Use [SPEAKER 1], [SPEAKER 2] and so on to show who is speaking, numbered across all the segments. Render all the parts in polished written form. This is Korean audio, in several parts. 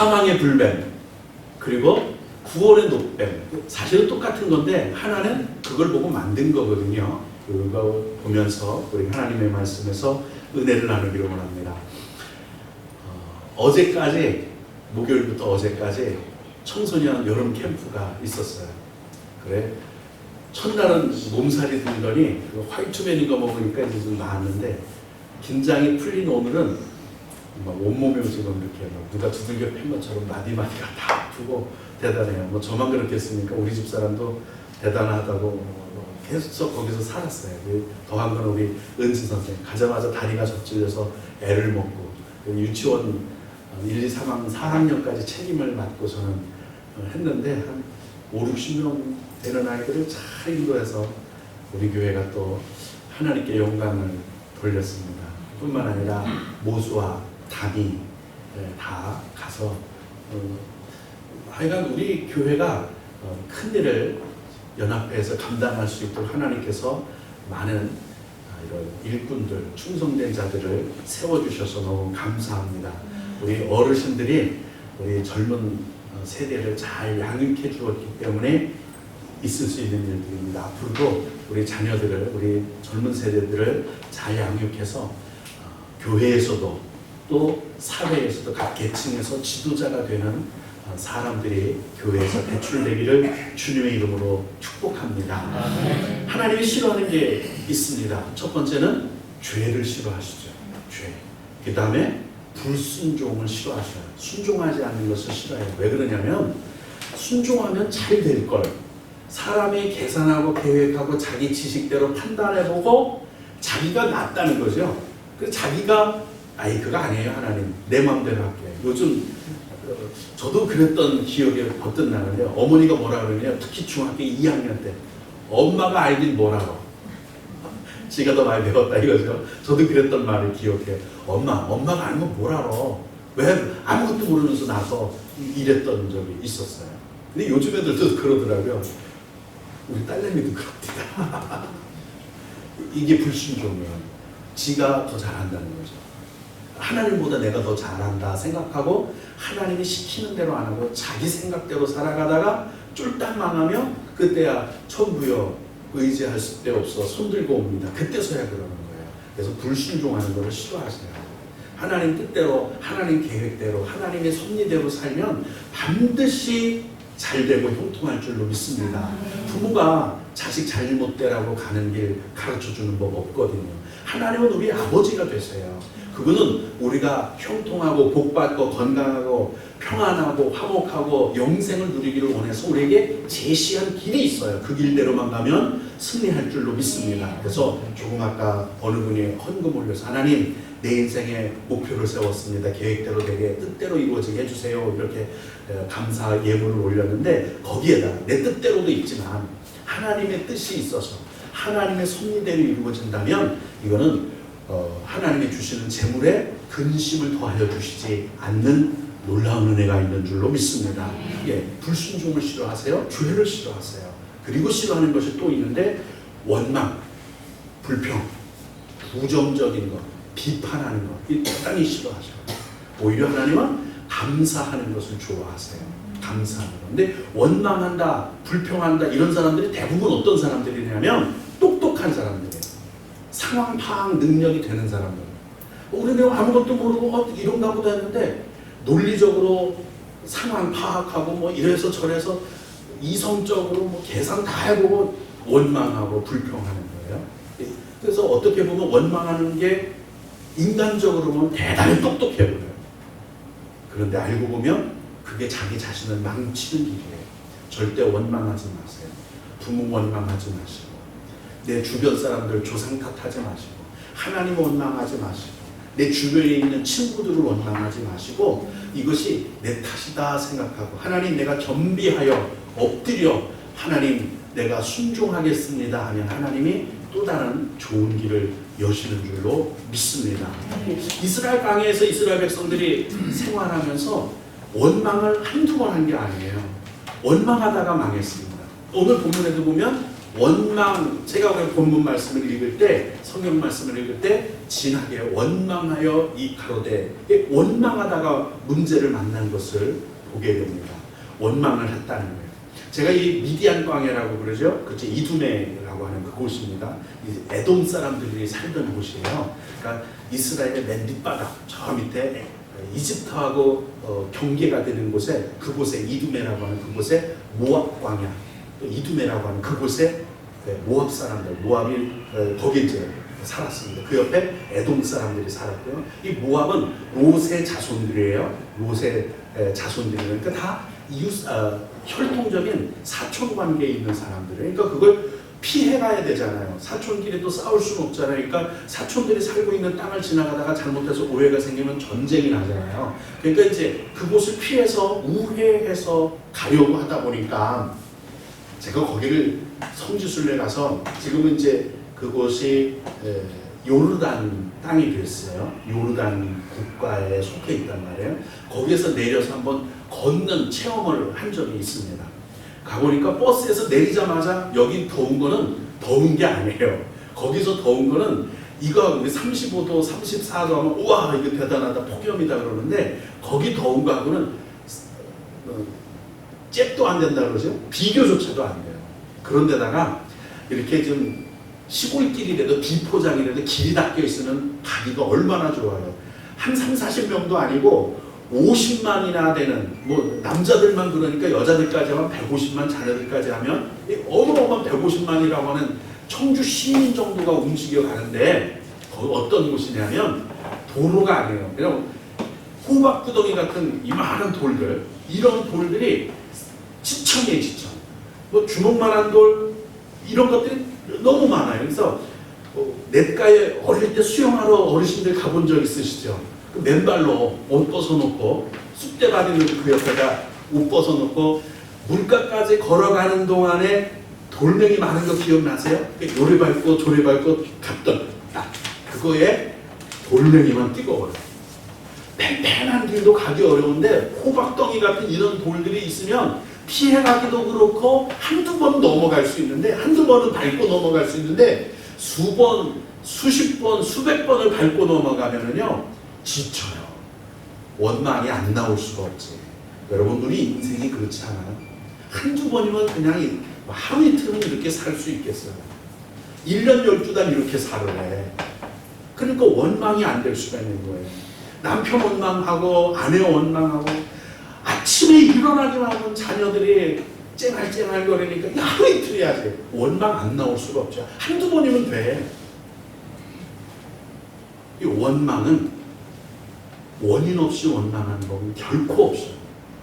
[SPEAKER 1] 사망의 불뱀, 그리고 구원의 노뱀. 사실은 똑같은 건데 하나는 그걸 보고 만든 거거든요. 그거 보면서 우리 하나님의 말씀에서 은혜를 나누기를 원합니다. 어제까지, 목요일부터 어제까지 청소년 여름 캠프가 있었어요. 그래, 첫날은 몸살이 들더니 화이트맨인 거 먹으니까 이제 좀 나았는데, 긴장이 풀린 오늘은 막 온몸에 지금 이렇게 막 누가 두들겨 팬 것처럼 마디마디가 다 아프고 대단해요. 뭐 저만 그렇겠습니까? 우리 집 사람도 대단하다고 계속 거기서 살았어요. 더한 건 우리 은지 선생님, 가자마자 다리가 접질려서 애를 먹고, 유치원 1, 2, 3학년, 4학년까지 책임을 맡고 저는 했는데, 한 5, 60명 되는 아이들을 잘 인도해서 우리 교회가 또 하나님께 영광을 돌렸습니다. 뿐만 아니라 모수와 담이 다 가서 하여간 우리 교회가 큰 일을 연합회에서 감당할 수 있도록 하나님께서 많은 이런 일꾼들, 충성된 자들을 세워주셔서 너무 감사합니다. 우리 어르신들이 우리 젊은 세대를 잘 양육해 주었기 때문에 있을 수 있는 일들입니다. 앞으로도 우리 자녀들을, 우리 젊은 세대들을 잘 양육해서 교회에서도 또 사회에서도 각 계층에서 지도자가 되는 사람들이 교회에서 배출되기를 주님의 이름으로 축복합니다. 하나님이 싫어하는 게 있습니다. 첫 번째는 죄를 싫어하시죠. 죄. 그 다음에 불순종을 싫어하셔요. 순종하지 않는 것을 싫어해요. 왜 그러냐면 순종하면 잘 될 걸. 사람이 계산하고 계획하고 자기 지식대로 판단해보고 자기가 낫다는 거죠. 그래서 자기가 그거 아니에요. 하나님 내 마음대로 할게. 요즘 저도 그랬던 기억이 버뜩 나는데, 어머니가 뭐라 그러냐면, 특히 중학교 2학년 때 엄마가 알긴 뭐라고 지가 더 많이 배웠다 이거죠. 저도 그랬던 말을 기억해요. 엄마가 알면 뭘 알아. 왜 아무것도 모르면서 나서 이랬던 적이 있었어요. 근데 요즘 애들도 그러더라고요. 우리 딸내미도 그럽니다. 이게 불순종이에요. 지가 더 잘한다는 거죠. 하나님보다 내가 더 잘한다 생각하고 하나님이 시키는 대로 안 하고 자기 생각대로 살아가다가 쫄딱 망하면 그때야 천부여 의지할 데 없어 손 들고 옵니다. 그때서야 그러는 거예요. 그래서 불순종하는 것을 싫어하세요. 하나님 뜻대로, 하나님 계획대로, 하나님의 섭리대로 살면 반드시 잘되고 형통할 줄로 믿습니다. 부모가 자식 잘못되라고 가는 길 가르쳐주는 법 없거든요. 하나님은 우리 아버지가 되세요. 그분은 우리가 형통하고 복받고 건강하고 평안하고 화목하고 영생을 누리기를 원해서 우리에게 제시한 길이 있어요. 그 길대로만 가면 승리할 줄로 믿습니다. 그래서 조금 아까 어느 분이 헌금 올려서 하나님 내 인생의 목표를 세웠습니다. 계획대로 되게 뜻대로 이루어지게 해주세요. 이렇게 감사 예물을 올렸는데, 거기에다 내 뜻대로도 있지만 하나님의 뜻이 있어서 하나님의 섭리대로 이루어진다면 이거는 하나님이 주시는 재물에 근심을 더하여 주시지 않는 놀라운 은혜가 있는 줄로 믿습니다. 불순종을 싫어하세요. 죄를 싫어하세요. 그리고 싫어하는 것이 또 있는데, 원망, 불평, 부정적인 것, 비판하는 것, 이 대단히 싫어하셔요. 오히려 하나님은 감사하는 것을 좋아하세요. 감사하는 것. 근데 원망한다, 불평한다 이런 사람들이 대부분 어떤 사람들이냐면 똑똑한 사람들이에요. 상황 파악 능력이 되는 사람들. 우리는 아무것도 모르고 이런가 보다 했는데 논리적으로 상황 파악하고 뭐 이래서 저래서 이성적으로 뭐 계산 다 해보고 원망하고 불평하는 거예요. 그래서 어떻게 보면 원망하는 게 인간적으로 보면 대단히 똑똑해 보여요. 그런데 알고 보면 그게 자기 자신을 망치는 길이에요. 절대 원망하지 마세요. 부모 원망하지 마시고, 내 주변 사람들 조상 탓하지 마시고, 하나님 원망하지 마시고, 내 주변에 있는 친구들을 원망하지 마시고, 이것이 내 탓이다 생각하고, 하나님 내가 겸비하여 엎드려 하나님 내가 순종하겠습니다 하면 하나님이 또 다른 좋은 길을 여시는 줄로 믿습니다. 이스라엘 광야에서 이스라엘 백성들이 생활하면서 원망을 한두 번 한 게 아니에요. 원망하다가 망했습니다. 오늘 본문에도 보면 원망, 제가 오늘 본문 말씀을 읽을 때, 성경 말씀을 읽을 때 진하게 원망하여 이 가로되, 원망하다가 문제를 만난 것을 보게 됩니다. 원망을 했다는 거예요. 제가 이 미디안 광야라고 그러죠. 그치, 이두메라고 하는 그곳입니다. 에돔 사람들이 살던 곳이에요. 그러니까 이스라엘의 맨 밑바닥, 저 밑에 이집트하고 경계가 되는 곳에, 그곳에 이두메라고 하는 그곳에 모압 광야, 또 이두메라고 하는 그곳에 모압 사람들, 모압이 거기 이제 살았습니다. 그 옆에 에돔 사람들이 살았고요. 이 모압은 롯의 자손들이에요. 롯의 자손들이니까 그러니까 다 혈통적인 사촌 관계에 있는 사람들이에요. 그러니까 그걸 피해가야 되잖아요. 사촌끼리 또 싸울 수는 없잖아요. 그러니까 사촌들이 살고 있는 땅을 지나가다가 잘못해서 오해가 생기면 전쟁이 나잖아요. 그러니까 이제 그곳을 피해서 우회해서 가려고 하다 보니까 제가 거기를 성지순례 가서 지금은 이제 그곳이 요르단 땅이 됐어요. 요르단 국가에 속해 있단 말이에요. 거기에서 내려서 한번 걷는 체험을 한 적이 있습니다. 가보니까 버스에서 내리자마자 여기 더운 거는 더운 게 아니에요. 거기서 더운 거는 이거 우리 35도, 34도 하면 우와 이거 대단하다 폭염이다 그러는데 거기 더운 거하고는 잽도 안 된다 그러죠. 비교조차도 안 돼요. 그런데다가 이렇게 좀 시골길이라도 비포장이라도 길이 닦여 있으면 가기가 얼마나 좋아요. 한 3, 40명도 아니고 50만이나 되는, 뭐 남자들만 그러니까 여자들까지 하면 150만, 자녀들까지 하면 어마어마한 150만이라고 하는 청주 시민 정도가 움직여 가는데 거기 어떤 곳이냐면 도로가 아니에요. 그냥 호박구덩이 같은 이만한 돌들, 이런 돌들이 지천이에요, 지천. 뭐 주먹만한 돌 이런 것들이 너무 많아요. 그래서 냇가에 어릴 때 수영하러 어르신들 가본 적 있으시죠? 그 맨발로 옷 벗어놓고 쑥대밭 있는 그 옆에다 옷 벗어놓고 물가까지 걸어가는 동안에 돌멩이 많은 거 기억나세요? 요리 밟고 조리 밟고 갔던 딱 그거에 돌멩이만 뜨거워요. 팽팽한 길도 가기 어려운데 호박덩이 같은 이런 돌들이 있으면 피해가기도 그렇고 한두 번 넘어갈 수 있는데 한두 번은 밟고 넘어갈 수 있는데 수번, 수십 번, 수백 번을 밟고 넘어가면은요 지쳐요. 원망이 안 나올 수가 없지. 여러분 우리 인생이 그렇지 않아요? 한두 번이면 그냥 하루 이틀은 이렇게 살 수 있겠어요. 1년 12달 이렇게 살아래. 그러니까 원망이 안 될 수가 있는 거예요. 남편 원망하고 아내 원망하고 아침에 일어나기만 하면 자녀들이 쨍알쨍알 거리니까 하루 이틀 해야지. 원망 안 나올 수가 없죠. 한두 번이면 돼. 이 원망은 원인 없이 원망하는 법은 결코 없어요.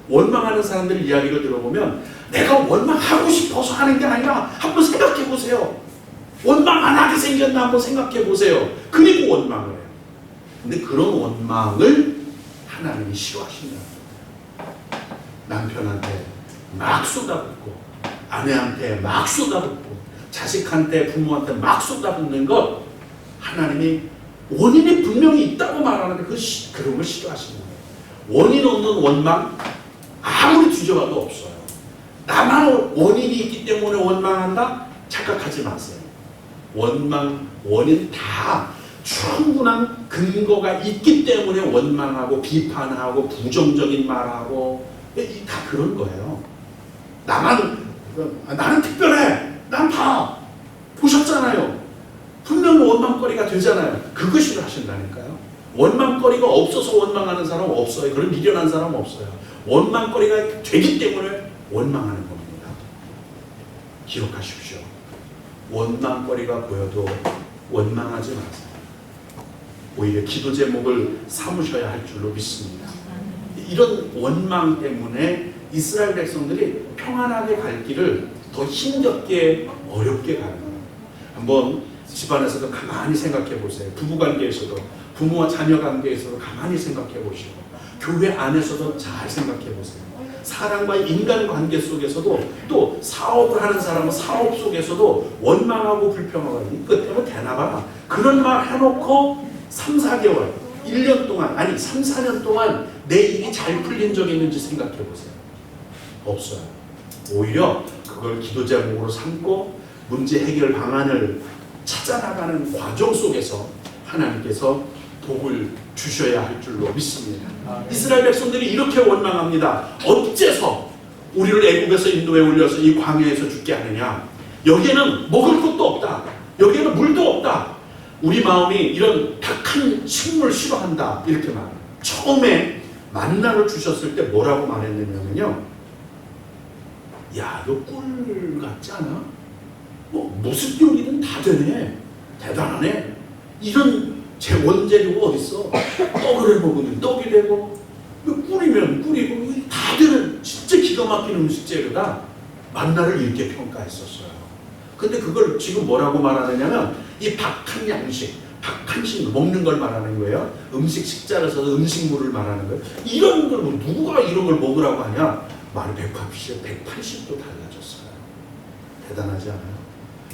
[SPEAKER 1] 원망하는 사람들 이야기를 들어보면 내가 원망하고 싶어서 하는 게 아니라 한번 생각해 보세요. 원망 안 하게 생겼나 한번 생각해 보세요. 그리고 원망을 해요. 근데 그런 원망을 하나님이 싫어하신다. 남편한테 막 쏟아붓고 아내한테 막 쏟아붓고 자식한테 부모한테 막 쏟아붓는 것 하나님이 원인이 분명히 있다고 말하는데 그런 걸 싫어하시는 거예요. 원인 없는 원망 아무리 뒤져봐도 없어요. 나만 원인이 있기 때문에 원망한다? 착각하지 마세요. 원망, 원인 다 충분한 근거가 있기 때문에 원망하고 비판하고 부정적인 말하고 다 그런 거예요. 나는 특별해. 난 다 보셨잖아요. 분명 원망거리가 되잖아요. 그거 싫어하신다니까요. 원망거리가 없어서 원망하는 사람 없어요. 그런 미련한 사람 없어요. 원망거리가 되기 때문에 원망하는 겁니다. 기억하십시오. 원망거리가 보여도 원망하지 마세요. 오히려 기도 제목을 삼으셔야 할 줄로 믿습니다. 이런 원망 때문에 이스라엘 백성들이 평안하게 갈 길을 더 힘겹게 어렵게 가는 거예요. 한번 집안에서도 가만히 생각해 보세요. 부부관계에서도 부모와 자녀 관계에서도 가만히 생각해 보시고 교회 안에서도 잘 생각해 보세요. 사람과 인간관계 속에서도 또 사업을 하는 사람은 사업 속에서도 원망하고 불평하고 이것 때문에 되나봐. 그런 말 해놓고 3, 4개월 1년 동안 아니 3, 4년 동안 내 일이 잘 풀린 적이 있는지 생각해 보세요. 없어요. 오히려 그걸 기도 제목으로 삼고 문제 해결 방안을 찾아나가는 과정 속에서 하나님께서 복을 주셔야 할 줄로 믿습니다. 이스라엘 백성들이 이렇게 원망합니다. 어째서 우리를 애국에서 인도에 올려서 이 광야에서 죽게 하느냐? 여기에는 먹을 것도 없다. 여기에는 물도 없다. 우리 마음이 이런 탁한 식물 싫어한다. 이렇게 말해요. 처음에 만나를 주셨을 때 뭐라고 말했느냐면요. 야, 이거 꿀 같지 않아? 뭐 무슨 요리든 다 되네. 대단하네. 이런 제 원재료가 어딨어? 떡을 해 먹으면 떡이 되고 꿀이면 꿀이고 다 되는 진짜 기가 막힌 음식 재료다. 만나를 이렇게 평가했었어요. 근데 그걸 지금 뭐라고 말하느냐면 이 박한 양식, 박한 식물 먹는 걸 말하는 거예요. 음식 식자를 써서 음식물을 말하는 거예요. 이런 걸 뭐 누가 이런 걸 먹으라고 하냐? 말이 180도 달라졌어요. 대단하지 않아요?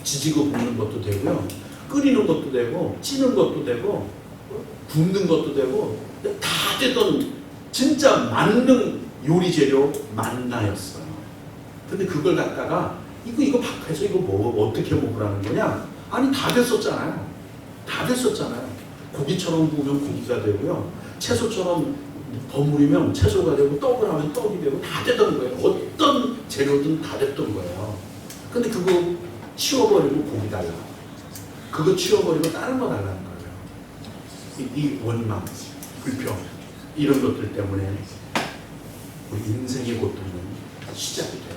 [SPEAKER 1] 지지고 볶는 것도 되고요. 끓이는 것도 되고 찌는 것도 되고 굽는 것도 되고 다 되던 진짜 만능 요리 재료 만나였어요. 근데 그걸 갖다가 이거 박해서 이거 뭐 어떻게 먹으라는 거냐? 아니 다 됐었잖아요. 다 됐었잖아요. 고기처럼 구우면 고기가 되고요. 채소처럼 버무리면 채소가 되고 떡을 하면 떡이 되고 다 되던 거예요. 어떤 재료든 다 됐던 거예요. 근데 그거 치워버리고 고기 달라. 그거 치워버리고 다른 거 달라는 거예요. 이 원망, 불평 이런 것들 때문에 우리 인생의 고통은 시작이 돼요.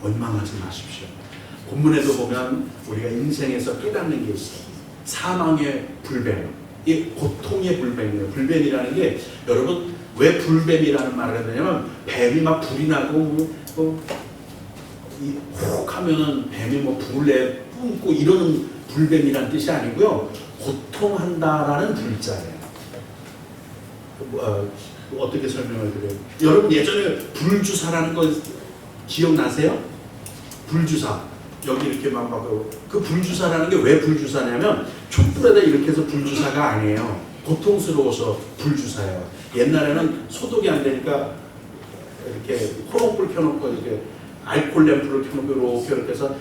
[SPEAKER 1] 원망하지 마십시오. 본문에도 보면 우리가 인생에서 깨닫는 게 있어요. 사망의 불뱀, 이 고통의 불뱀이에요. 불뱀이라는 게 여러분 왜 불뱀이라는 말을 하냐면 뱀이 막 불이 나고 혹 하면은 뱀이 뭐 불에 뿜고 이러는 불뱀이라는 뜻이 아니고요. 고통한다라는 불자예요. 어떻게 설명을 드려요? 여러분 예전에 불주사라는 거 기억나세요? 불주사. 여기 이렇게 막 그 불주사라는 게 왜 불주사냐면 촛불에다 이렇게 해서 불주사가 아니에요. 고통스러워서 불주사예요. 옛날에는 소독이 안 되니까 이렇게 호롱불 켜놓고 이렇게 알코올 램프를 켜놓고 이렇게 해서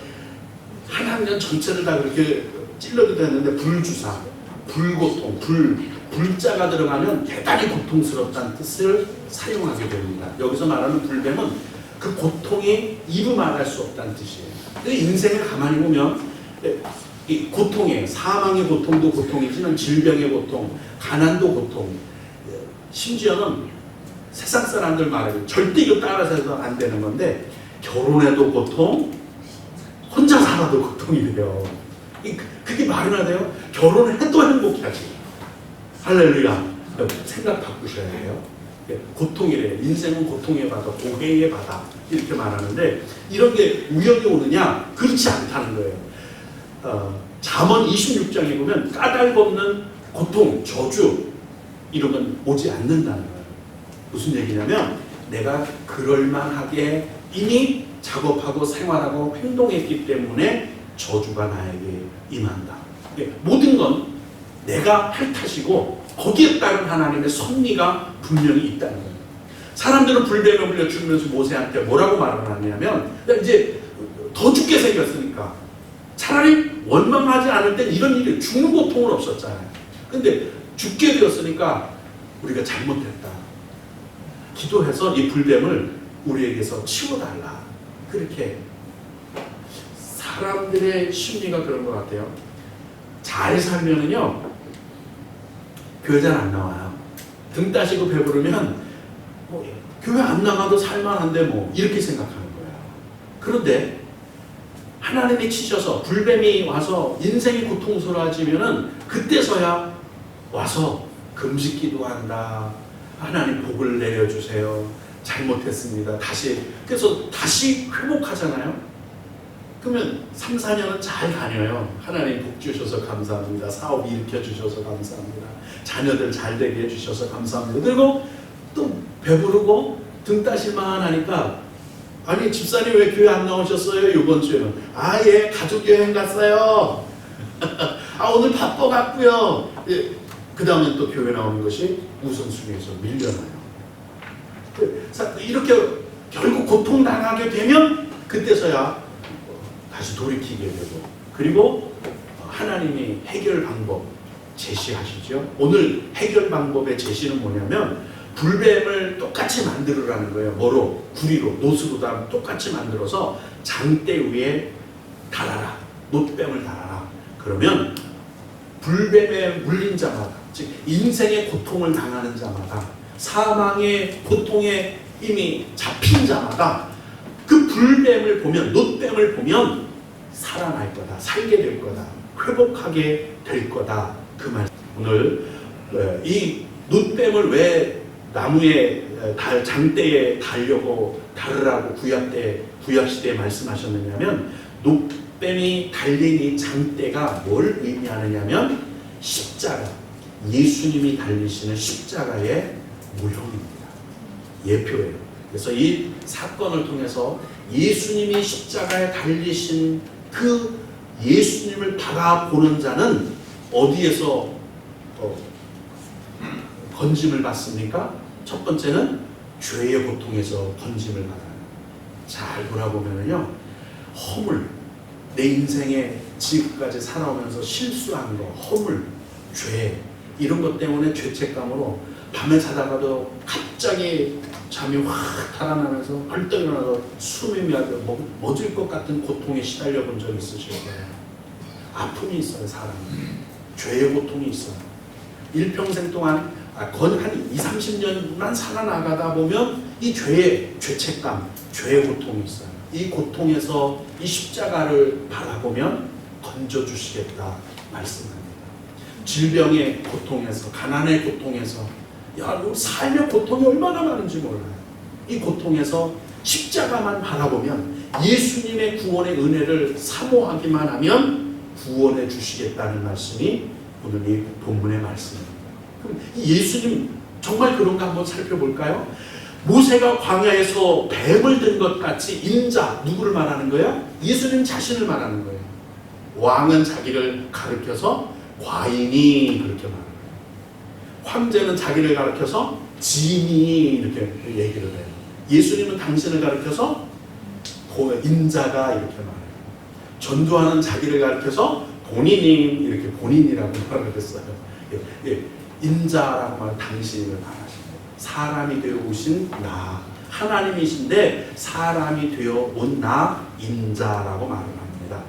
[SPEAKER 1] 한 학년 전체를 다 그렇게 찔러기도 했는데 불주사, 불고통, 불자가 들어가면 대단히 고통스럽다는 뜻을 사용하게 됩니다. 여기서 말하는 불뱀은 그 고통이 이루 말할 수 없다는 뜻이에요. 근데 인생을 가만히 보면 이 고통에 사망의 고통도 고통이지만 질병의 고통, 가난도 고통, 심지어는 세상 사람들 말해도 절대 이거 따라서 해서 안 되는 건데 결혼해도 고통, 혼자 살아도 고통이 돼요. 그게 말이나 돼요? 결혼해도 행복하지. 할렐루야. 생각 바꾸셔야 해요. 고통이래요. 인생은 고통의 바다, 고해의 바다 이렇게 말하는데 이런 게 우연히 오느냐? 그렇지 않다는 거예요. 잠언 26장에 보면 까닭없는 고통, 저주 이런 건 오지 않는다는 거예요. 무슨 얘기냐면 내가 그럴만하게 이미 작업하고 생활하고 행동했기 때문에 저주가 나에게 임한다. 모든 건 내가 할 탓이고 거기에 따른 하나님의 섭리가 분명히 있다는 거예요. 사람들은 불뱀에 물려 죽으면서 모세한테 뭐라고 말을 하냐면 이제 더 죽게 생겼으니까 차라리 원망하지 않을 땐 이런 일이 죽는 고통은 없었잖아요. 근데 죽게 되었으니까 우리가 잘못했다. 기도해서 이 불뱀을 우리에게서 치워달라. 그렇게 사람들의 심리가 그런 것 같아요. 잘 살면은요 교회 잘 안 나와요. 등 따시고 배부르면 뭐, 교회 안 나가도 살만한데 뭐 이렇게 생각하는 거예요. 그런데 하나님이 치셔서 불뱀이 와서 인생이 고통스러워지면은 그때서야 와서 금식 기도한다. 하나님 복을 내려주세요. 잘못했습니다. 그래서 다시 회복하잖아요. 그러면 3, 4년은 잘 다녀요. 하나님 복 주셔서 감사합니다. 사업 일으켜 주셔서 감사합니다. 자녀들 잘 되게 해주셔서 감사합니다. 그리고 또 배부르고 등 따실만 하니까 아니 집사님 왜 교회 안 나오셨어요? 이번 주에는 예 가족 여행 갔어요. 오늘 바빠갖고요. 그 다음에 또 교회 나오는 것이 우선순위에서 밀려나요. 이렇게 결국 고통당하게 되면 그때서야 다시 돌이키게 되고, 그리고 하나님이 해결 방법 제시하시죠. 오늘 해결 방법의 제시는 뭐냐면 불뱀을 똑같이 만들으라는 거예요. 뭐로? 구리로, 노스로 다 똑같이 만들어서 장대 위에 달아라. 놋뱀을 달아라. 그러면 불뱀에 물린 자마다, 즉 인생의 고통을 당하는 자마다, 사망의 고통에 이미 잡힌 자마다 그 불뱀을 보면, 놋뱀을 보면 살아날 거다, 살게 될 거다, 회복하게 될 거다, 그 말. 오늘 이 놋뱀을 왜 나무에 장대에 달려고 다르라고 구약 시대에 말씀하셨느냐면, 놋뱀이 달린 이 장대가 뭘 의미하느냐면 십자가, 예수님이 달리시는 십자가의 모형입니다. 예표예요. 그래서 이 사건을 통해서 예수님이 십자가에 달리신 그 예수님을 바라보는 자는 어디에서 건짐을 받습니까? 첫 번째는 죄의 고통에서 건짐을 받아요. 잘 돌아보면요, 허물, 내 인생에 지금까지 살아오면서 실수한 거, 허물, 죄, 이런 것 때문에 죄책감으로 밤에 자다가도 갑자기 잠이 확 달아나면서 벌떡 일어나서 숨이 멎을 것 같은 고통에 시달려 본 적 있으실 거예요. 아픔이 있어요. 사람은 죄의 고통이 있어요. 일평생 동안 한 20-30년만 살아나가다 보면 이 죄의 죄책감, 죄의 고통이 있어요. 이 고통에서 이 십자가를 바라보면 건져주시겠다 말씀합니다. 질병의 고통에서, 가난의 고통에서, 삶의 고통이 얼마나 많은지 몰라요. 이 고통에서 십자가만 바라보면, 예수님의 구원의 은혜를 사모하기만 하면 구원해 주시겠다는 말씀이 오늘 이 본문의 말씀입니다. 그럼 예수님 정말 그런가 한번 살펴볼까요? 모세가 광야에서 뱀을 든 것 같이 인자, 누구를 말하는 거예요? 예수님 자신을 말하는 거예요. 왕은 자기를 가리켜서 과인이 그렇게 말합니다. 황제는 자기를 가리켜서 진이 이렇게 얘기를 해요. 예수님은 당신을 가리켜서 인자가 이렇게 말해요. 전도하는 자기를 가리켜서 본인이 이렇게 본인이라고 말을 했어요. 인자라고 말하면 당신을 말하시고, 사람이 되어 오신 나, 하나님이신데 사람이 되어 온 나 인자라고 말을 합니다.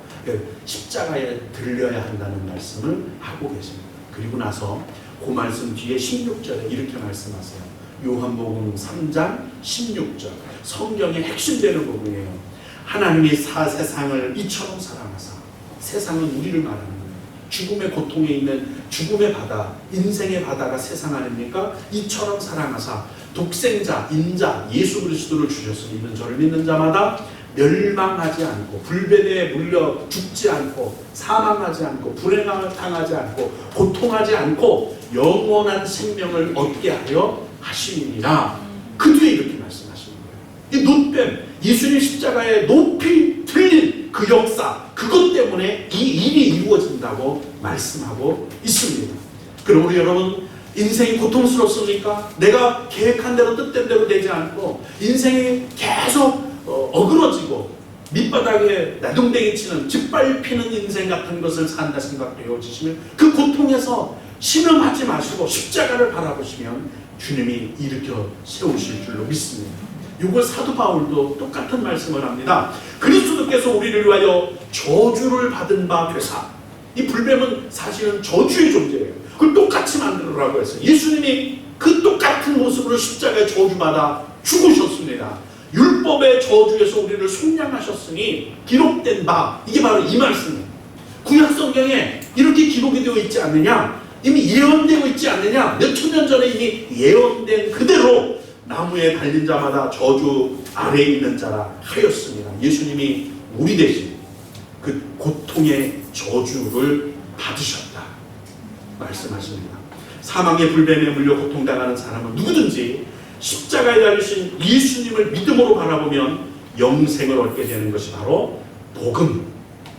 [SPEAKER 1] 십자가에 들려야 한다는 말씀을 하고 계십니다. 그리고 나서 그 말씀 뒤에 16절에 이렇게 말씀하세요. 요한복음 3장 16절, 성경의 핵심되는 부분이에요. 하나님이 세상을 이처럼 사랑하사, 세상은 우리를 말하는 거예요. 죽음의 고통에 있는 죽음의 바다, 인생의 바다가 세상 아닙니까? 이처럼 사랑하사 독생자, 인자, 예수 그리스도를 주셨으니 이는 저를 믿는 자마다 멸망하지 않고, 불뱀에 물려 죽지 않고, 사망하지 않고, 불행함을 당하지 않고, 고통하지 않고 영원한 생명을 얻게 하려 하심이니라. 그 뒤에 이렇게 말씀하시는 거예요. 이 놋뱀, 예수님 십자가에 높이 들린 그 역사, 그것 때문에 이 일이 이루어진다고 말씀하고 있습니다. 그럼 우리 여러분, 인생이 고통스럽습니까? 내가 계획한 대로 뜻된 대로 되지 않고 인생이 계속 어그러지고 밑바닥에 나동댕이 치는, 짓밟히는 인생 같은 것을 산다 생각되어지시면 그 고통에서 신음하지 마시고 십자가를 바라보시면 주님이 일으켜 세우실 줄로 믿습니다. 이걸 사도 바울도 똑같은 말씀을 합니다. 그리스도께서 우리를 위하여 저주를 받은 바 되사, 이 불뱀은 사실은 저주의 존재예요. 그걸 똑같이 만들으라고 했어요. 예수님이 그 똑같은 모습으로 십자가에 저주받아 죽으셨습니다. 율법의 저주에서 우리를 속량하셨으니 기록된 바, 이게 바로 이 말씀이에요. 구약 성경에 이렇게 기록이 되어 있지 않느냐? 이미 예언되고 있지 않느냐? 몇 천 년 전에 이미 예언된 그대로 나무에 달린 자마다 저주 아래에 있는 자라 하였습니다. 예수님이 우리 대신 그 고통의 저주를 받으셨다 말씀하십니다. 사망의 불뱀에 물려 고통당하는 사람은 누구든지 십자가에 달리신 예수님을 믿음으로 바라보면 영생을 얻게 되는 것이 바로 복음,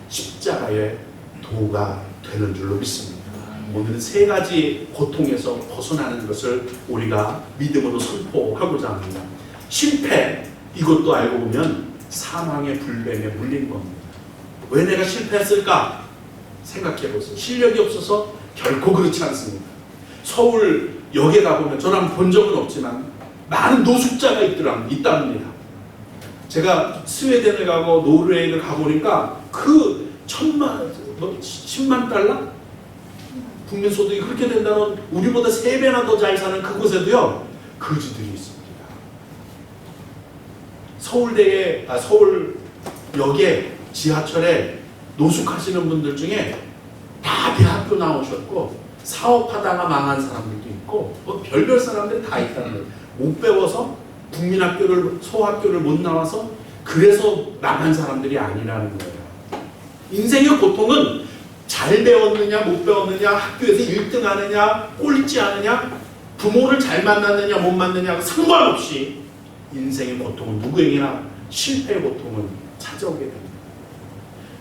[SPEAKER 1] 십자가의 도가 되는 줄로 믿습니다. 오늘은 세 가지 고통에서 벗어나는 것을 우리가 믿음으로 선포하고자 합니다. 실패, 이것도 알고 보면 사망의 불뱀에 물린 겁니다. 왜 내가 실패했을까? 생각해 보세요. 실력이 없어서 결코 그렇지 않습니다. 서울역에 가보면 저는 본 적은 없지만 많은 노숙자가 있답니다. 제가 스웨덴을 가고 노르웨이를 가보니까 그 10만 달러? 국민소득이 그렇게 된다는, 우리보다 3배나 더 잘 사는 그곳에도요 거지들이 있습니다. 서울역에 지하철에 노숙하시는 분들 중에 다 대학교 나오셨고 사업하다가 망한 사람들도 있고 뭐 별별 사람들이 다 있다는 거예요. 못 배워서 국민학교를, 소학교를 못 나와서 그래서 망한 사람들이 아니라는 거예요. 인생의 고통은 잘 배웠느냐 못 배웠느냐, 학교에서 1등 하느냐 꼴찌 하느냐, 부모를 잘 만났느냐 못 만났느냐 상관없이 인생의 고통은 누구에게나 실패의 고통은 찾아오게 됩니다.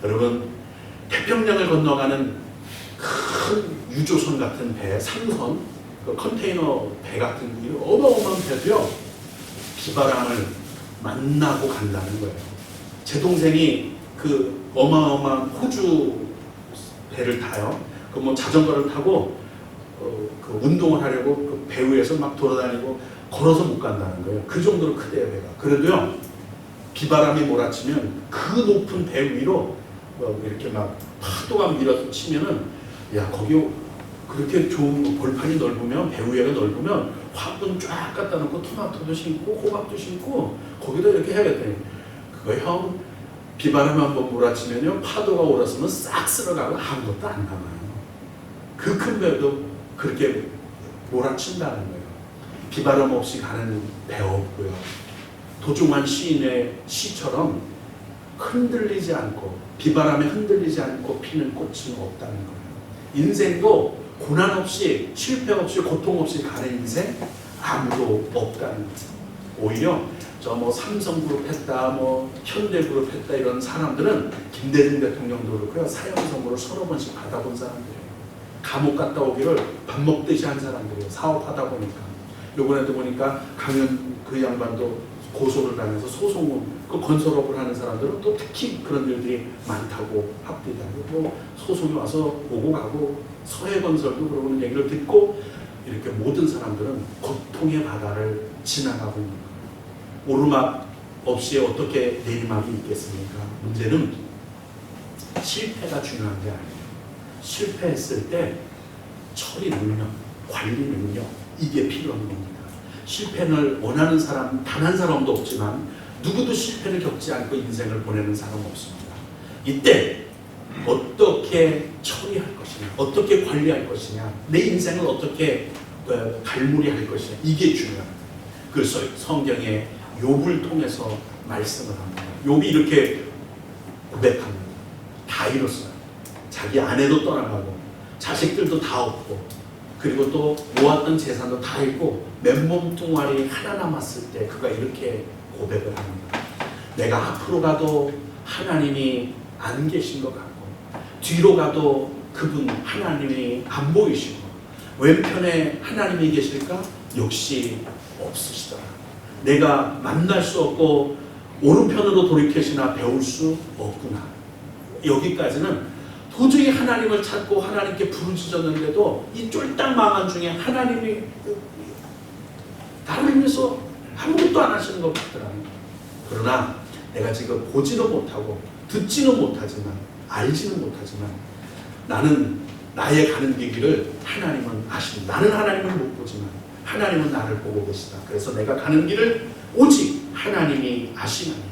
[SPEAKER 1] 여러분, 태평양을 건너가는 큰 유조선 같은 배, 상선, 그 컨테이너 배 같은 어마어마한 배도요 비바람을 만나고 간다는 거예요. 제 동생이 그 어마어마한 호주 배를 타요. 그 뭐 자전거를 타고 그 운동을 하려고 그 배 위에서 막 돌아다니고 걸어서 못 간다는 거예요. 그 정도로 크대요, 배가. 그래도요 비바람이 몰아치면 그 높은 배 위로 이렇게 막 파도가 밀어서 치면은, 야, 거기 그렇게 좋은 벌판이 넓으면, 배 위에가 넓으면 화분 쫙 갖다 놓고 토마토도 심고 호박도 심고 거기다 이렇게 해야겠다. 그거 형, 비바람이 한번 몰아치면요 파도가 올라서면 싹 쓸어가고 아무것도 안 남아요. 그 큰 배도 그렇게 몰아친다는 거예요. 비바람 없이 가는 배 없고요. 도중한 시인의 시처럼 흔들리지 않고, 비바람에 흔들리지 않고 피는 꽃은 없다는 거예요. 인생도 고난 없이, 실패 없이, 고통 없이 가는 인생 아무도 없다는 거예요. 오히려 저 뭐 삼성그룹 했다, 뭐 현대그룹 했다 이런 사람들은 김대중 대통령도 그렇고요, 사형선고를 서너 번씩 받아본 사람들이에요. 감옥 갔다 오기를 밥 먹듯이 한 사람들이에요. 사업하다 보니까. 요번에도 보니까 강연 그 양반도 고소를 당해서 소송을, 그 건설업을 하는 사람들은 또 특히 그런 일들이 많다고 합니다. 뭐 소송이 와서 오고 가고, 서해건설도 그러는 얘기를 듣고 이렇게 모든 사람들은 고통의 바다를 지나가고 있는 거예요. 오르막 없이 어떻게 내리막이 있겠습니까? 문제는 실패가 중요한 게 아니에요. 실패했을 때 처리 능력, 관리 능력, 이게 필요한 겁니다. 실패를 원하는 사람 단 한 사람도 없지만 누구도 실패를 겪지 않고 인생을 보내는 사람 없습니다. 이때 어떻게 처리할 것이냐, 어떻게 관리할 것이냐, 내 인생을 어떻게 갈무리할 것이냐, 이게 중요합니다. 그래서 성경에 욥을 통해서 말씀을 합니다. 욥이 이렇게 고백합니다. 다 잃었어요. 자기 아내도 떠나가고 자식들도 다 없고, 그리고 또 모았던 재산도 다 잃고 맨몸 뚱아리 하나 남았을 때 그가 이렇게 고백을 합니다. 내가 앞으로 가도 하나님이 안 계신 것 같고, 뒤로 가도 그분 하나님이 안 보이시고, 왼편에 하나님이 계실까? 역시 없으시더라. 내가 만날 수 없고 오른편으로 돌이키시나 배울 수 없구나. 여기까지는 도저히 하나님을 찾고 하나님께 부르짖었는데도 이 쫄딱 망한 중에 하나님이 나를 위해서 아무것도 안 하시는 것 같더라. 그러나 내가 지금 보지도 못하고 듣지는 못하지만 알지는 못하지만 나는 나의 가는 길을 하나님은 아십니다. 나는 하나님을 못 보지만 하나님은 나를 보고 계시다. 그래서 내가 가는 길을 오직 하나님이 아시나니,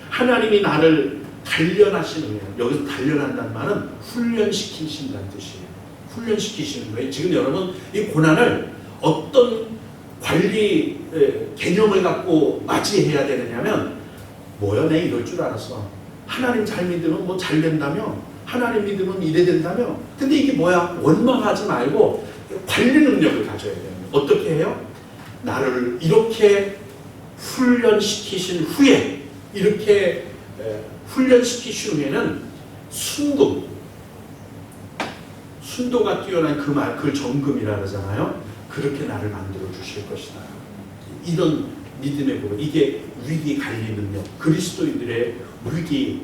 [SPEAKER 1] 하나님이 나를 단련하시는 거예요. 여기서 단련한다는 말은 훈련시키신다는 뜻이에요. 훈련시키시는 거예요. 지금 여러분 이 고난을 어떤 관리 개념을 갖고 맞이해야 되느냐면, 뭐야, 내 이럴 줄 알았어. 하나님 잘 믿으면 뭐 잘 된다며, 하나님 믿으면 이래 된다며. 근데 이게 뭐야? 원망하지 말고 관리 능력을 가져야 돼요. 어떻게 해요? 나를 이렇게 훈련시키신 후에, 이렇게 훈련시키신 후에는 순도가 뛰어난 그 말, 그 정금이라 그러잖아요. 그렇게 나를 만들어 주실 것이다. 이런 믿음의 고백, 이게 위기 관리 능력, 그리스도인들의 위기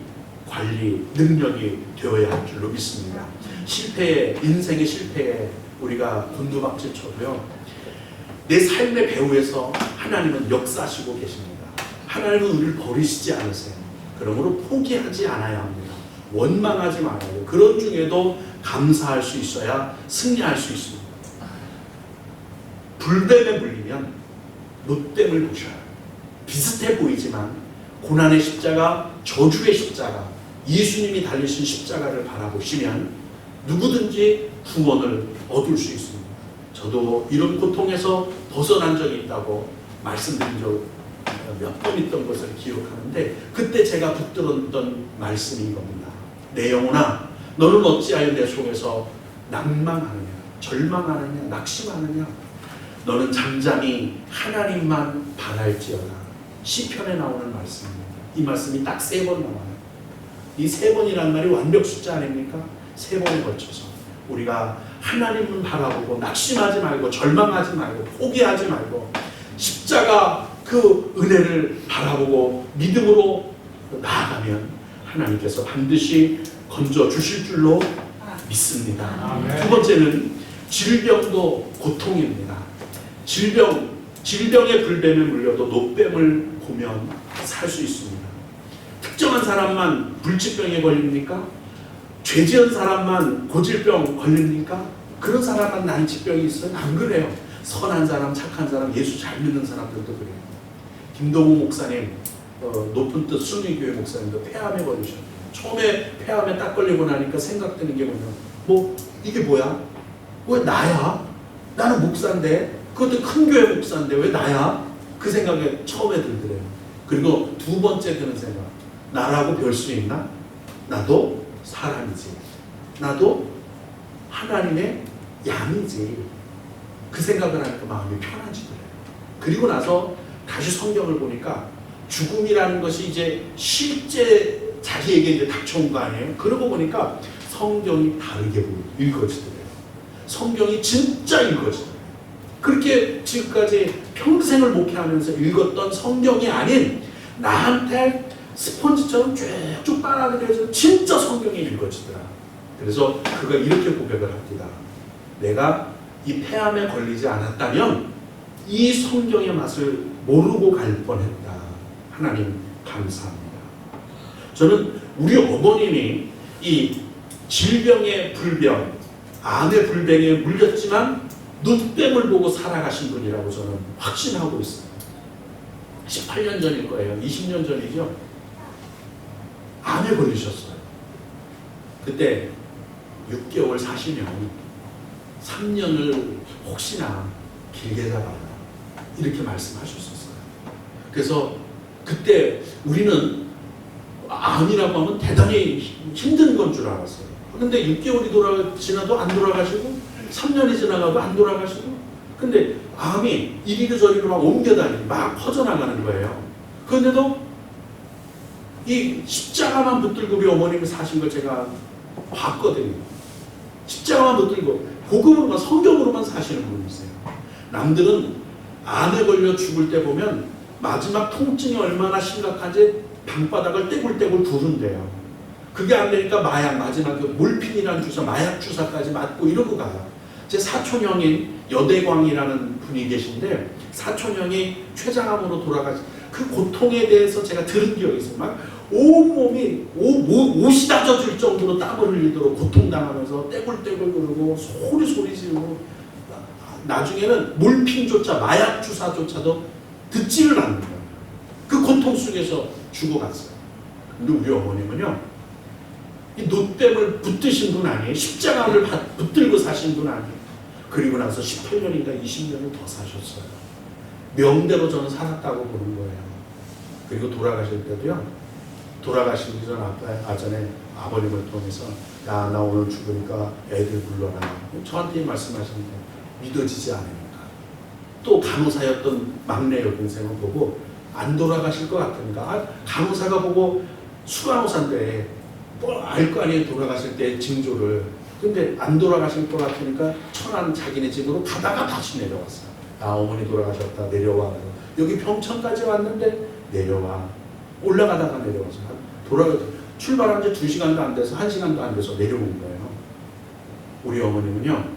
[SPEAKER 1] 관리 능력이 되어야 할 줄로 믿습니다. 인생의 실패에 우리가 곤두박질 쳐도요, 내 삶의 배후에서 하나님은 역사하시고 계십니다. 하나님은 우리를 버리시지 않으세요. 그러므로 포기하지 않아야 합니다. 원망하지 말아야 돼요. 그런 중에도 감사할 수 있어야 승리할 수 있습니다. 불뱀에 물리면 노뱀을 보셔요. 비슷해 보이지만 고난의 십자가, 저주의 십자가, 예수님이 달리신 십자가를 바라보시면 누구든지 구원을 얻을 수 있습니다. 저도 이런 고통에서 벗어난 적이 있다고 말씀드린 적 몇 번 있던 것을 기억하는데, 그때 제가 붙들었던 말씀이 이겁니다. 내 영혼아, 너는 어찌하여 내 속에서 낭망하느냐, 절망하느냐, 낙심하느냐. 너는 잠잠히 하나님만 바랄지어다. 시편에 나오는 말씀입니다. 이 말씀이 딱 3번 나와요. 이 3번이란 말이 완벽 숫자 아닙니까? 3번에 걸쳐서 우리가 하나님을 바라보고 낙심하지 말고 절망하지 말고 포기하지 말고 십자가 그 은혜를 바라보고 믿음으로 나아가면 하나님께서 반드시 건져 주실 줄로 믿습니다.
[SPEAKER 2] 아멘.
[SPEAKER 1] 두 번째는 질병도 고통입니다. 질병의 불뱀에 물려도 노뱀을 보면 살 수 있습니다. 특정한 사람만 불치병에 걸립니까? 죄지은 사람만 고질병 걸립니까? 그런 사람만 난치병이 있어요? 안 그래요. 선한 사람, 착한 사람, 예수 잘 믿는 사람들도 그래요. 김동우 목사님, 높은 뜻 순위교회 목사님도 폐암에 걸리셨어요. 처음에 폐암에 딱 걸리고 나니까 생각드는 게 뭐냐, 이게 뭐야? 왜 나야? 나는 목사인데, 그것도 큰 교회 목사인데 왜 나야? 그 생각이 처음에 들더래요. 그리고 두 번째 드는 생각, 나라고 별 수 있나? 나도 사람이지. 나도 하나님의 양이지. 그 생각을 하니까 마음이 편해지더래요. 그리고 나서 다시 성경을 보니까 죽음이라는 것이 이제 실제 자기에게 이제 닥쳐온 거 아니에요? 그러고 보니까 성경이 다르게 읽어지더래요. 성경이 진짜 읽어지더래요. 그렇게 지금까지 평생을 목회하면서 읽었던 성경이 아닌 나한테 스펀지처럼 쭉쭉 빨아들여서 진짜 성경이 읽어지더라. 그래서 그가 이렇게 고백을 합니다. 내가 이 폐암에 걸리지 않았다면 이 성경의 맛을 모르고 갈 뻔했다. 하나님 감사합니다. 저는 우리 어머님이 이 질병의 불병, 암의 불병에 물렸지만 눈뱀을 보고 살아가신 분이라고 저는 확신하고 있습니다. 18년 전일 거예요. 20년 전이죠. 암에 걸리셨어요. 그때 6개월 사시면 3년을 혹시나 길게 살아라. 이렇게 말씀하셨었어요. 그래서 그때 우리는 암이라고 하면 대단히 힘든 건 줄 알았어요. 그런데 6개월이 지나도 안 돌아가시고 3년이 지나가도 안 돌아가시고, 근데 암이 이리로 저리로 막 옮겨다니고 막 퍼져나가는 거예요. 그런데도 이 십자가만 붙들고 우리 어머님이 사신 걸 제가 봤거든요. 십자가만 붙들고 복음으로만, 성경으로만 사시는 분이세요. 남들은 암에 걸려 죽을 때 보면 마지막 통증이 얼마나 심각한지 방바닥을 떼굴떼굴 부른대요. 그게 안 되니까 마지막에 몰핀이라는 주사, 마약 주사까지 맞고 이러고 가요. 제 사촌형인 여대광이라는 분이 계신데, 사촌형이 췌장암으로 돌아가신 그 고통에 대해서 제가 들은 기억이 있어요. 막 온몸이 옷이 다 젖을 정도로 땀을 흘리도록 고통당하면서 떼굴떼굴 그러고 소리 지르고, 나중에는 몰핀조차, 마약 주사조차도 듣지를 않는 거예요. 그 고통 속에서 죽어갔어요. 근데 우리 어머님은요, 이 노뱀을 붙드신 분 아니에요. 십자가를 붙들고 사신 분 아니에요. 그리고 나서 18년인가 20년을 더 사셨어요. 명대로 저는 살았다고 보는 거예요. 그리고 돌아가실 때도요, 돌아가시기 전 아전에 아버님을 통해서, 야, 나 오늘 죽으니까 애들 불러라. 저한테 말씀하셨는데 믿어지지 않으니까. 또 간호사였던 막내 여동생을 보고 안 돌아가실 것 같으니까, 간호사가 보고 수간호사인데 뭘 알 거 아니에요. 돌아가실 때 징조를. 근데 안 돌아가실 것 같으니까 천안 자기네 집으로 가다가 다시 내려왔어요. 어머니 돌아가셨다, 내려와. 여기 평천까지 왔는데 내려와. 올라가다가 내려와서 출발한 지 2시간도 안 돼서 1시간도 안 돼서 내려온 거예요. 우리 어머님은요,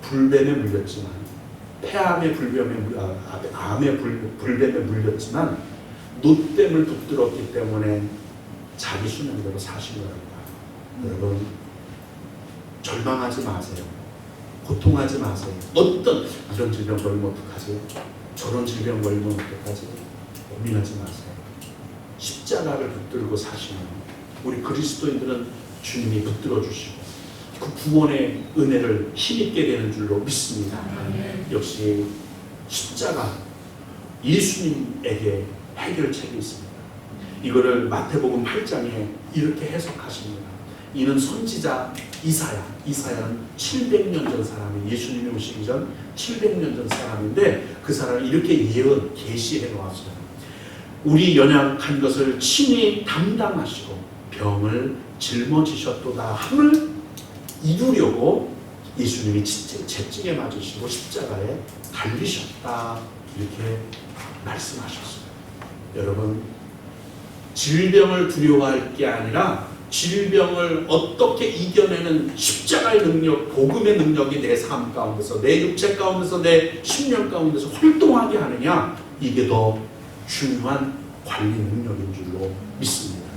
[SPEAKER 1] 불뱀에 물렸지만, 암의 불뱀에 물렸지만 노댐을 붙들었기 때문에 자기 수명대로 사신 거랍니다. 여러분, 절망하지 마세요. 고통하지 마세요. 어떤 이런 질병 걸리면 어떡하지? 저런 질병 걸리면 어떡하지? 고민하지 마세요. 십자가를 붙들고 사시면 우리 그리스도인들은 주님이 붙들어 주시고 그 구원의 은혜를 힘있게 되는 줄로 믿습니다. 역시 십자가, 예수님에게 해결책이 있습니다. 이거를 마태복음 8장에 이렇게 해석하십니다. 이는 선지자 이사야는 700년 전 사람이, 예수님이 오시기 전 700년 전 사람인데 그 사람이 이렇게 계시해 놓았어요. 우리 연약한 것을 친히 담당하시고 병을 짊어지셨도다 함을 이루려고 예수님이 채찍에 맞으시고 십자가에 달리셨다, 이렇게 말씀하셨어요. 여러분, 질병을 두려워할 게 아니라 질병을 어떻게 이겨내는 십자가의 능력, 복음의 능력이 내 삶 가운데서, 내 육체 가운데서, 내 심령 가운데서 활동하게 하느냐, 이게 더 중요한 관리 능력인 줄로 믿습니다.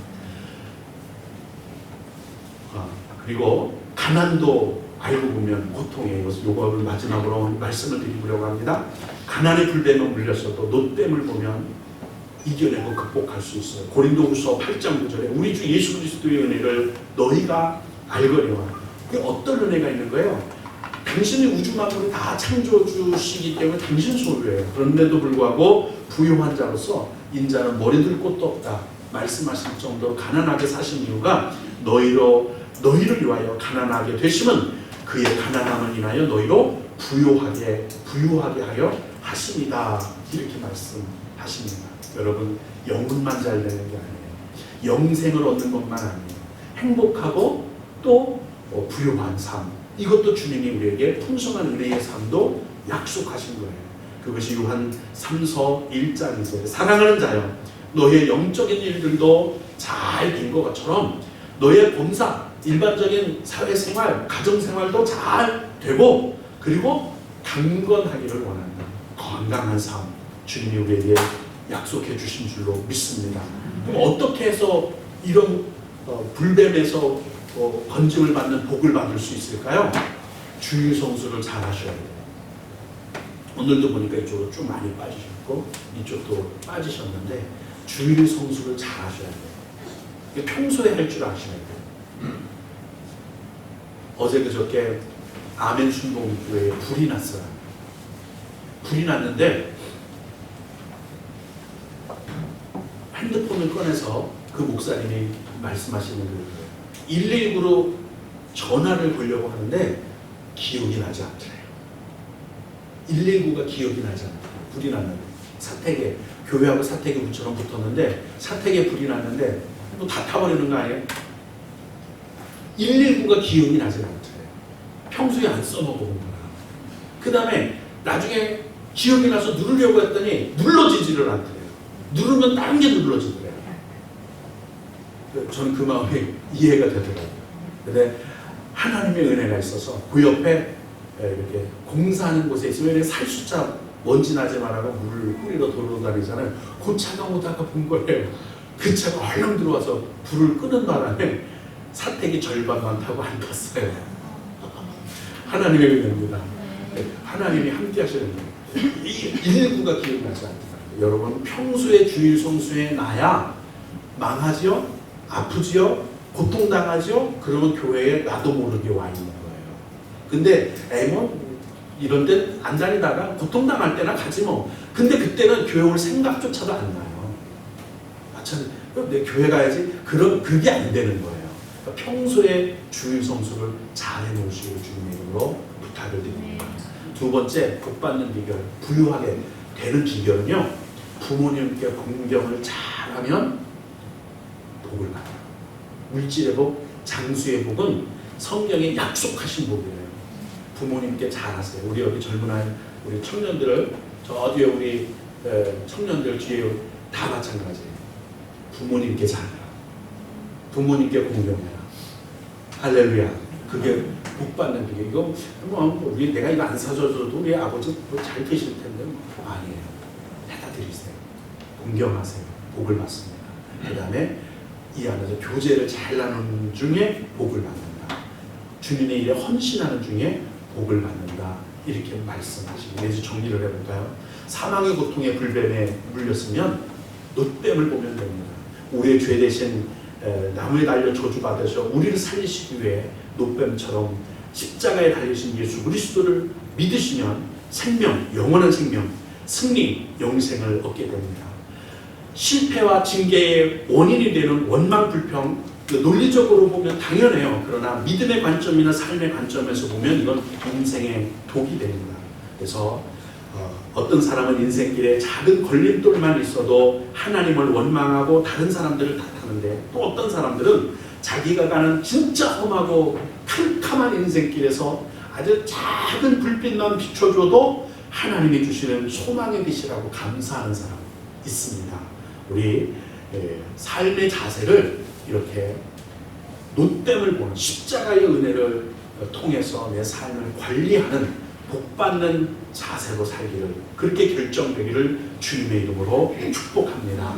[SPEAKER 1] 그리고 가난도 알고 보면 고통이에요. 요거를 마지막으로 말씀을 드리려고 합니다. 가난의 불뱀에 물렸어도 노댐을 보면 이겨내고 극복할 수 있어요. 고린도후서 8장 9절에 우리 주 예수 그리스도의 은혜를 너희가 알거니와. 그게 어떤 은혜가 있는 거예요? 당신이 우주 만물을 다 창조주시기 때문에 당신 소유예요. 그런데도 불구하고 부유한 자로서 인자는 머리둘 곳도 없다 말씀하실 정도로 가난하게 사신 이유가 너희를 위하여 가난하게 되심은 그의 가난함을 인하여 너희로 부유하게 하여 하심이다, 이렇게 말씀하십니다. 여러분, 영혼만 잘 되는 게 아니에요. 영생을 얻는 것만 아니에요. 행복하고 또 부유한 삶, 이것도 주님이 우리에게 풍성한 은혜의 삶도 약속하신 거예요. 그것이 요한 3서 1장 2절에 사랑하는 자여 너의 영적인 일들도 잘 된 것처럼 너의 범사, 일반적인 사회생활, 가정생활도 잘 되고 그리고 강건하기를 원한다. 건강한 삶, 주님이 우리에게 약속해 주신 줄로 믿습니다. 그럼 어떻게 해서 이런 불뱀에서 건짐을 받는 복을 받을 수 있을까요? 주일 성수를 잘 하셔야 돼요. 오늘도 보니까 이쪽으로 좀 많이 빠지셨고 이쪽도 빠지셨는데 주일 성수를 잘 하셔야 돼요. 평소에 할 줄 아셔야 돼요. 어제 그저께 아멘 순복음교회에 불이 났어요. 불이 났는데 핸드폰을 꺼내서 그 목사님이 말씀하시는 거예요. 119로 전화를 걸려고 하는데 기억이 나지 않더래요. 119가 기억이 나지 않더래요. 불이 났는데 사택에, 교회하고 사택에 우처럼 붙었는데 사택에 불이 났는데 뭐 다 타버리는 거 아니에요? 119가 기억이 나지 않더래요. 평소에 안 써먹어본 거야. 그 다음에 나중에 기억이 나서 누르려고 했더니 눌러지지를 않더래요. 누르면 다른 게 눌러지더래요. 저는 그 마음이 이해가 되더라고요. 근데 하나님의 은혜가 있어서 그 옆에 이렇게 공사하는 곳에 있으면 살수자 먼지 나지 말라고 물을 뿌리러 돌아다니잖아요. 그 차가 오다가 본 거예요. 그 차가 얼른 들어와서 불을 끄는 바람에 사택이 절반만 타고 안 탔어요. 하나님의 은혜입니다. 하나님이 함께 하시는 거예요. 119가 기억나지 않더라고요. 여러분, 평소에 주일 성수에 나야 망하지요? 아프지요? 고통당하지요? 그러면 교회에 나도 모르게 와 있는 거예요. 근데 이런 데 안 다니다가 고통당할 때나 가지 뭐. 근데 그때는 교회 올 생각조차도 안 나요. 그럼 내 교회 가야지. 그게 안 되는 거예요. 그러니까 평소에 주일 성수를 잘 해놓으시고 주님의 이름으로 부탁을 드립니다. 두 번째, 복 받는 비결, 부유하게 되는 비결은요, 부모님께 공경을 잘하면 복을 받아요. 물질의 복, 장수의 복은 성경에 약속하신 복이에요. 부모님께 잘하세요. 우리 여기 젊은 아이, 우리 청년들을, 저 뒤에 우리 청년들 뒤에 다 마찬가지예요. 부모님께 잘하라. 부모님께 공경해라. 할렐루야. 그게 복 받는 게 이거 우리 내가 이거 안 사줘도 우리 아버지 잘 계실 텐데 아니에요. 해다 드리세요. 공경하세요. 복을 받습니다. 그 다음에 이 안에서 교제를 잘 나누는 중에 복을 받는다. 주님의 일에 헌신하는 중에 복을 받는다. 이렇게 말씀하시고 이제 정리를 해볼까요? 사망의 고통에 불뱀에 물렸으면 노뱀을 보면 됩니다. 우리의 죄 대신 나무에 달려 저주받으셔 우리를 살리시기 위해 노뱀처럼 십자가에 달리신 예수 그리스도를 믿으시면 생명, 영원한 생명, 승리, 영생을 얻게 됩니다. 실패와 징계의 원인이 되는 원망, 불평, 논리적으로 보면 당연해요. 그러나 믿음의 관점이나 삶의 관점에서 보면 이건 인생의 독이 됩니다. 그래서 어떤 사람은 인생길에 작은 걸림돌만 있어도 하나님을 원망하고 다른 사람들을 탓하는데 또 어떤 사람들은 자기가 가는 진짜 험하고 캄캄한 인생길에서 아주 작은 불빛만 비춰줘도 하나님이 주시는 소망의 빛이라고 감사하는 사람 있습니다. 우리 삶의 자세를 이렇게 노댐을 보는 십자가의 은혜를 통해서 내 삶을 관리하는 복받는 자세로 살기를 그렇게 결정되기를 주님의 이름으로 축복합니다.